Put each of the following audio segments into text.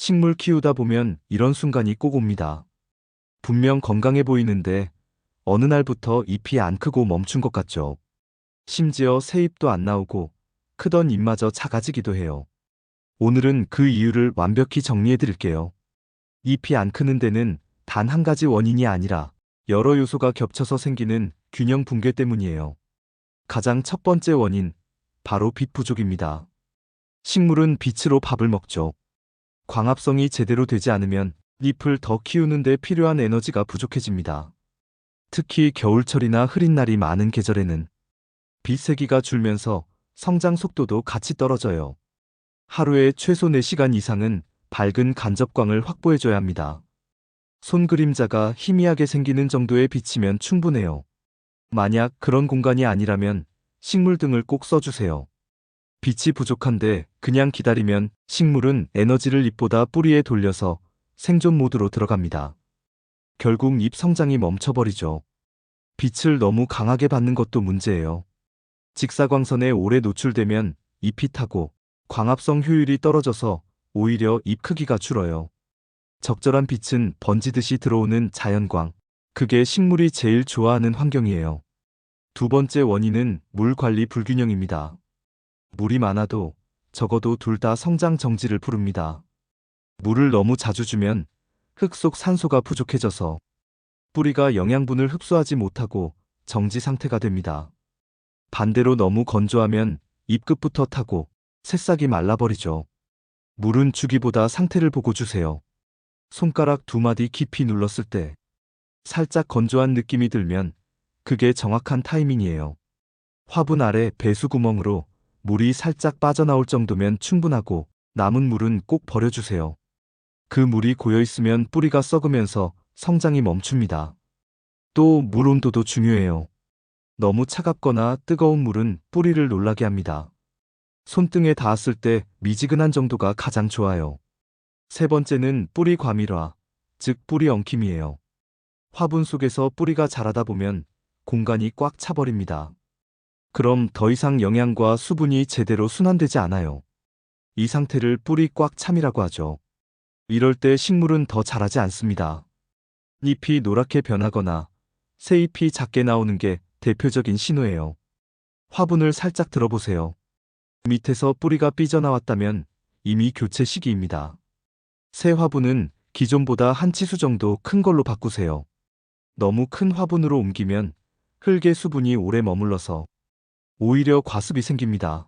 식물 키우다 보면 이런 순간이 꼭 옵니다. 분명 건강해 보이는데 어느 날부터 잎이 안 크고 멈춘 것 같죠. 심지어 새 잎도 안 나오고 크던 잎마저 작아지기도 해요. 오늘은 그 이유를 완벽히 정리해 드릴게요. 잎이 안 크는 데는 단 한 가지 원인이 아니라 여러 요소가 겹쳐서 생기는 균형 붕괴 때문이에요. 가장 첫 번째 원인, 바로 빛 부족입니다. 식물은 빛으로 밥을 먹죠. 광합성이 제대로 되지 않으면 잎을 더 키우는 데 필요한 에너지가 부족해집니다. 특히 겨울철이나 흐린 날이 많은 계절에는 빛 세기가 줄면서 성장 속도도 같이 떨어져요. 하루에 최소 4시간 이상은 밝은 간접광을 확보해줘야 합니다. 손 그림자가 희미하게 생기는 정도의 빛이면 충분해요. 만약 그런 공간이 아니라면 식물 등을 꼭 써주세요. 빛이 부족한데 그냥 기다리면 식물은 에너지를 잎보다 뿌리에 돌려서 생존 모드로 들어갑니다. 결국 잎 성장이 멈춰버리죠. 빛을 너무 강하게 받는 것도 문제예요. 직사광선에 오래 노출되면 잎이 타고 광합성 효율이 떨어져서 오히려 잎 크기가 줄어요. 적절한 빛은 번지듯이 들어오는 자연광. 그게 식물이 제일 좋아하는 환경이에요. 두 번째 원인은 물 관리 불균형입니다. 물이 많아도 적어도 둘 다 성장 정지를 부릅니다. 물을 너무 자주 주면 흙 속 산소가 부족해져서 뿌리가 영양분을 흡수하지 못하고 정지 상태가 됩니다. 반대로 너무 건조하면 잎 끝부터 타고 새싹이 말라버리죠. 물은 주기보다 상태를 보고 주세요. 손가락 2마디 깊이 눌렀을 때 살짝 건조한 느낌이 들면 그게 정확한 타이밍이에요. 화분 아래 배수구멍으로 물이 살짝 빠져나올 정도면 충분하고 남은 물은 꼭 버려주세요. 그 물이 고여있으면 뿌리가 썩으면서 성장이 멈춥니다. 또 물 온도도 중요해요. 너무 차갑거나 뜨거운 물은 뿌리를 놀라게 합니다. 손등에 닿았을 때 미지근한 정도가 가장 좋아요. 세 번째는 뿌리 과밀화, 즉 뿌리 엉킴이에요. 화분 속에서 뿌리가 자라다 보면 공간이 꽉 차버립니다. 그럼 더 이상 영양과 수분이 제대로 순환되지 않아요. 이 상태를 뿌리 꽉 참이라고 하죠. 이럴 때 식물은 더 자라지 않습니다. 잎이 노랗게 변하거나 새 잎이 작게 나오는 게 대표적인 신호예요. 화분을 살짝 들어보세요. 밑에서 뿌리가 삐져나왔다면 이미 교체 시기입니다. 새 화분은 기존보다 한 치수 정도 큰 걸로 바꾸세요. 너무 큰 화분으로 옮기면 흙의 수분이 오래 머물러서 오히려 과습이 생깁니다.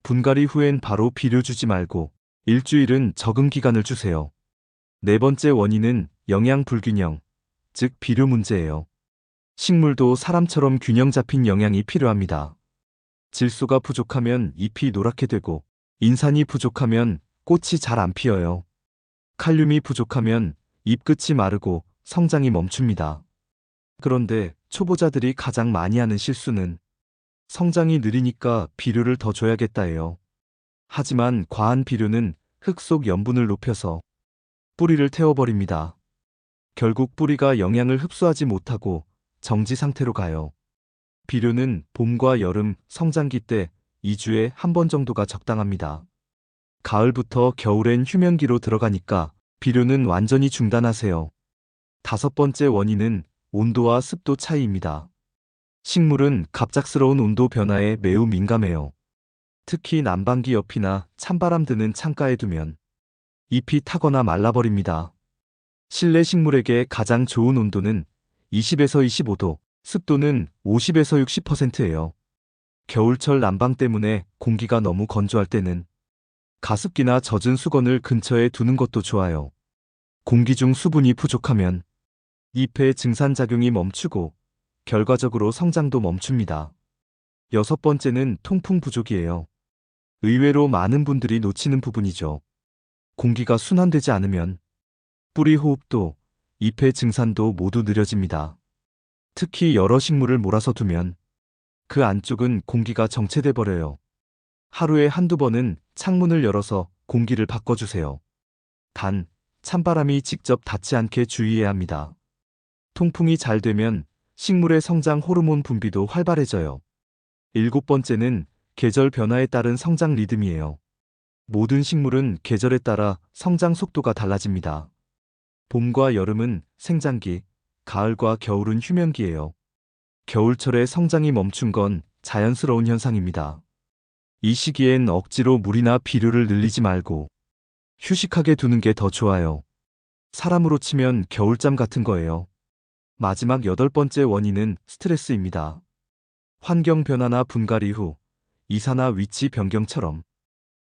분갈이 후엔 바로 비료 주지 말고 일주일은 적응 기간을 주세요. 네 번째 원인은 영양 불균형, 즉 비료 문제예요. 식물도 사람처럼 균형 잡힌 영양이 필요합니다. 질소가 부족하면 잎이 노랗게 되고 인산이 부족하면 꽃이 잘 안 피어요. 칼륨이 부족하면 잎 끝이 마르고 성장이 멈춥니다. 그런데 초보자들이 가장 많이 하는 실수는 성장이 느리니까 비료를 더 줘야겠다예요. 하지만 과한 비료는 흙 속 염분을 높여서 뿌리를 태워버립니다. 결국 뿌리가 영양을 흡수하지 못하고 정지 상태로 가요. 비료는 봄과 여름, 성장기 때 2주에 한 번 정도가 적당합니다. 가을부터 겨울엔 휴면기로 들어가니까 비료는 완전히 중단하세요. 다섯 번째 원인은 온도와 습도 차이입니다. 식물은 갑작스러운 온도 변화에 매우 민감해요. 특히 난방기 옆이나 찬바람 드는 창가에 두면 잎이 타거나 말라버립니다. 실내 식물에게 가장 좋은 온도는 20에서 25도, 습도는 50에서 60%예요. 겨울철 난방 때문에 공기가 너무 건조할 때는 가습기나 젖은 수건을 근처에 두는 것도 좋아요. 공기 중 수분이 부족하면 잎의 증산작용이 멈추고 결과적으로 성장도 멈춥니다. 여섯 번째는 통풍 부족이에요. 의외로 많은 분들이 놓치는 부분이죠. 공기가 순환되지 않으면 뿌리 호흡도 잎의 증산도 모두 느려집니다. 특히 여러 식물을 몰아서 두면 그 안쪽은 공기가 정체돼 버려요. 하루에 한두 번은 창문을 열어서 공기를 바꿔주세요. 단, 찬바람이 직접 닿지 않게 주의해야 합니다. 통풍이 잘 되면 식물의 성장 호르몬 분비도 활발해져요. 일곱 번째는 계절 변화에 따른 성장 리듬이에요. 모든 식물은 계절에 따라 성장 속도가 달라집니다. 봄과 여름은 생장기, 가을과 겨울은 휴면기예요. 겨울철에 성장이 멈춘 건 자연스러운 현상입니다. 이 시기엔 억지로 물이나 비료를 늘리지 말고 휴식하게 두는 게 더 좋아요. 사람으로 치면 겨울잠 같은 거예요. 마지막 8번째 원인은 스트레스입니다. 환경 변화나 분갈이 후 이사나 위치 변경처럼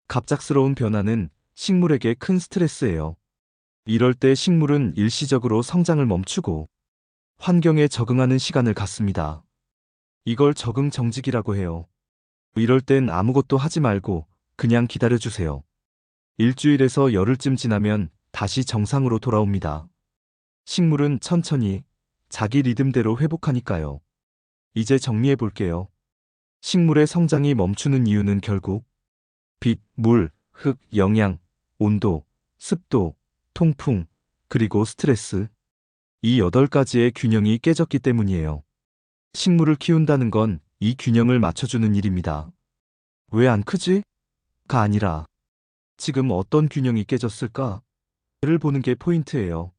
갑작스러운 변화는 식물에게 큰 스트레스예요. 이럴 때 식물은 일시적으로 성장을 멈추고 환경에 적응하는 시간을 갖습니다. 이걸 적응 정직이라고 해요. 이럴 땐 아무것도 하지 말고 그냥 기다려주세요. 일주일에서 열흘쯤 지나면 다시 정상으로 돌아옵니다. 식물은 천천히 자기 리듬대로 회복하니까요. 이제 정리해 볼게요. 식물의 성장이 멈추는 이유는 결국 빛, 물, 흙, 영양, 온도, 습도, 통풍, 그리고 스트레스. 이 8가지의 균형이 깨졌기 때문이에요. 식물을 키운다는 건 이 균형을 맞춰주는 일입니다. 왜 안 크지? 가 아니라 지금 어떤 균형이 깨졌을까? 를 보는 게 포인트예요.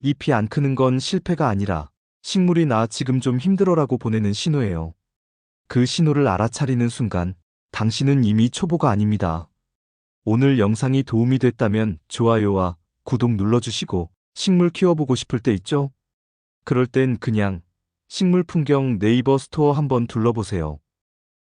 잎이 안 크는 건 실패가 아니라 식물이 나 지금 좀 힘들어라고 보내는 신호예요. 그 신호를 알아차리는 순간 당신은 이미 초보가 아닙니다. 오늘 영상이 도움이 됐다면 좋아요와 구독 눌러주시고 식물 키워보고 싶을 때 있죠? 그럴 땐 그냥 식물 풍경 네이버 스토어 한번 둘러보세요.